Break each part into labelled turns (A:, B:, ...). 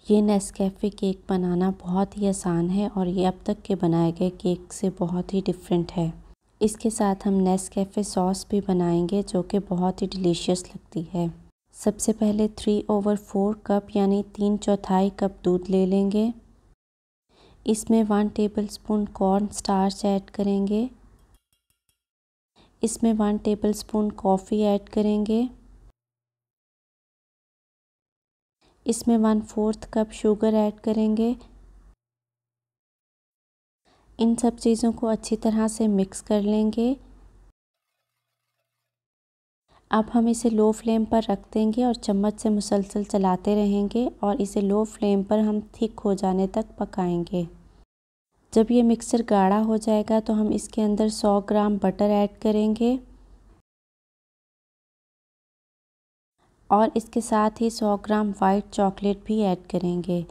A: ये Nescafe cake बनाना बहुत ही आसान है और ये अब तक के बनाए गए केक से बहुत ही डिफरेंट है। इसके साथ हम नेस्कैफ़े सॉस भी बनाएंगे जो कि बहुत ही डिलीशियस लगती है। सबसे पहले 3/4 कप यानी 3/4 कप दूध ले लेंगे। इसमें 1 टेबलस्पून कॉर्न स्टार्च ऐड करेंगे। इसमें 1 टेबलस्पून कॉफ़ी ऐड करेंगे। इसमें 1/4 कप शुगर ऐड करेंगे। इन सब चीज़ों को अच्छी तरह से मिक्स कर लेंगे। अब हम इसे लो फ्लेम पर रख देंगे और चम्मच से मुसलसल चलाते रहेंगे और इसे लो फ्लेम पर हम थिक हो जाने तक पकाएंगे। जब ये मिक्सचर गाढ़ा हो जाएगा तो हम इसके अंदर 100 ग्राम बटर ऐड करेंगे और इसके साथ ही 100 ग्राम वाइट चॉकलेट भी ऐड करेंगे।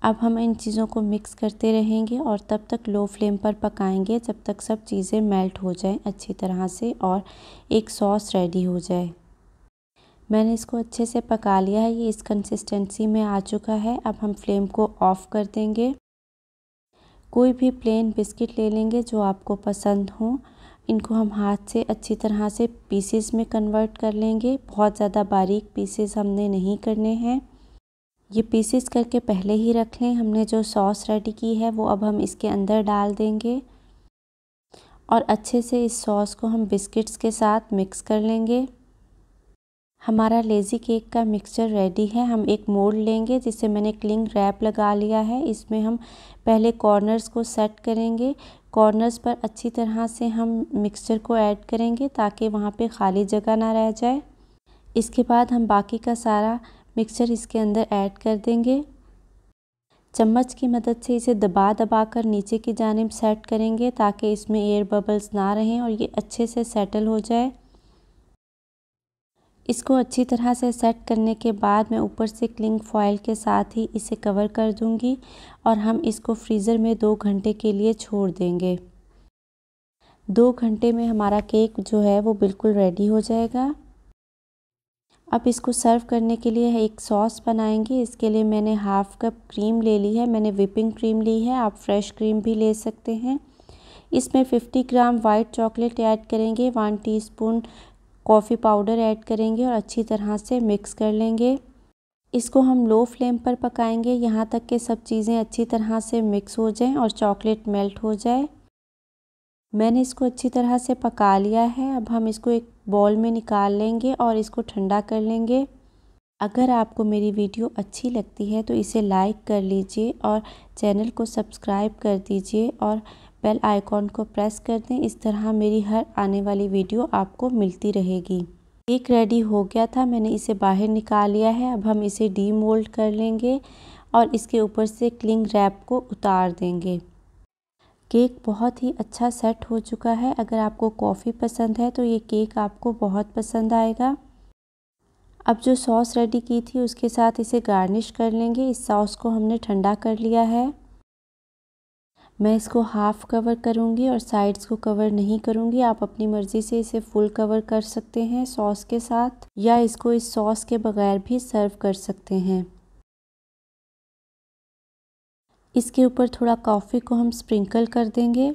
A: अब हम इन चीज़ों को मिक्स करते रहेंगे और तब तक लो फ्लेम पर पकाएंगे जब तक सब चीज़ें मेल्ट हो जाएं अच्छी तरह से और एक सॉस रेडी हो जाए। मैंने इसको अच्छे से पका लिया है, ये इस कंसिस्टेंसी में आ चुका है। अब हम फ्लेम को ऑफ़ कर देंगे। कोई भी प्लेन बिस्किट ले लेंगे जो आपको पसंद हो। इनको हम हाथ से अच्छी तरह से पीसेस में कन्वर्ट कर लेंगे। बहुत ज़्यादा बारीक पीसेस हमने नहीं करने हैं। ये पीसेस करके पहले ही रख लें। हमने जो सॉस रेडी की है वो अब हम इसके अंदर डाल देंगे और अच्छे से इस सॉस को हम बिस्किट्स के साथ मिक्स कर लेंगे। हमारा लेज़ी केक का मिक्सचर रेडी है। हम एक मोल्ड लेंगे जिसे मैंने क्लिंग रैप लगा लिया है। इसमें हम पहले कॉर्नर्स को सेट करेंगे। कॉर्नर्स पर अच्छी तरह से हम मिक्सचर को ऐड करेंगे ताकि वहाँ पे खाली जगह ना रह जाए। इसके बाद हम बाकी का सारा मिक्सचर इसके अंदर ऐड कर देंगे। चम्मच की मदद से इसे दबा दबा कर नीचे की जानिब सेट करेंगे ताकि इसमें एयर बबल्स ना रहें और ये अच्छे से सेटल हो जाए। इसको अच्छी तरह से सेट करने के बाद मैं ऊपर से क्लिंग फॉयल के साथ ही इसे कवर कर दूंगी और हम इसको फ्रीज़र में 2 घंटे के लिए छोड़ देंगे। 2 घंटे में हमारा केक जो है वो बिल्कुल रेडी हो जाएगा। अब इसको सर्व करने के लिए एक सॉस बनाएंगे। इसके लिए मैंने हाफ़ कप क्रीम ले ली है। मैंने व्हिपिंग क्रीम ली है, आप फ्रेश क्रीम भी ले सकते हैं। इसमें 50 ग्राम वाइट चॉकलेट ऐड करेंगे, 1 टीस्पून कॉफ़ी पाउडर ऐड करेंगे और अच्छी तरह से मिक्स कर लेंगे। इसको हम लो फ्लेम पर पकाएंगे यहाँ तक कि सब चीज़ें अच्छी तरह से मिक्स हो जाएं और चॉकलेट मेल्ट हो जाए। मैंने इसको अच्छी तरह से पका लिया है। अब हम इसको एक बाउल में निकाल लेंगे और इसको ठंडा कर लेंगे। अगर आपको मेरी वीडियो अच्छी लगती है तो इसे लाइक कर लीजिए और चैनल को सब्सक्राइब कर दीजिए और बेल आइकॉन को प्रेस कर दें। इस तरह मेरी हर आने वाली वीडियो आपको मिलती रहेगी। केक रेडी हो गया था, मैंने इसे बाहर निकाल लिया है। अब हम इसे डीमोल्ड कर लेंगे और इसके ऊपर से क्लिंग रैप को उतार देंगे। केक बहुत ही अच्छा सेट हो चुका है। अगर आपको कॉफ़ी पसंद है तो ये केक आपको बहुत पसंद आएगा। अब जो सॉस रेडी की थी उसके साथ इसे गार्निश कर लेंगे। इस सॉस को हमने ठंडा कर लिया है। मैं इसको हाफ़ कवर करूँगी और साइड्स को कवर नहीं करूँगी। आप अपनी मर्ज़ी से इसे फुल कवर कर सकते हैं सॉस के साथ या इसको इस सॉस के बगैर भी सर्व कर सकते हैं। इसके ऊपर थोड़ा कॉफ़ी को हम स्प्रिंकल कर देंगे।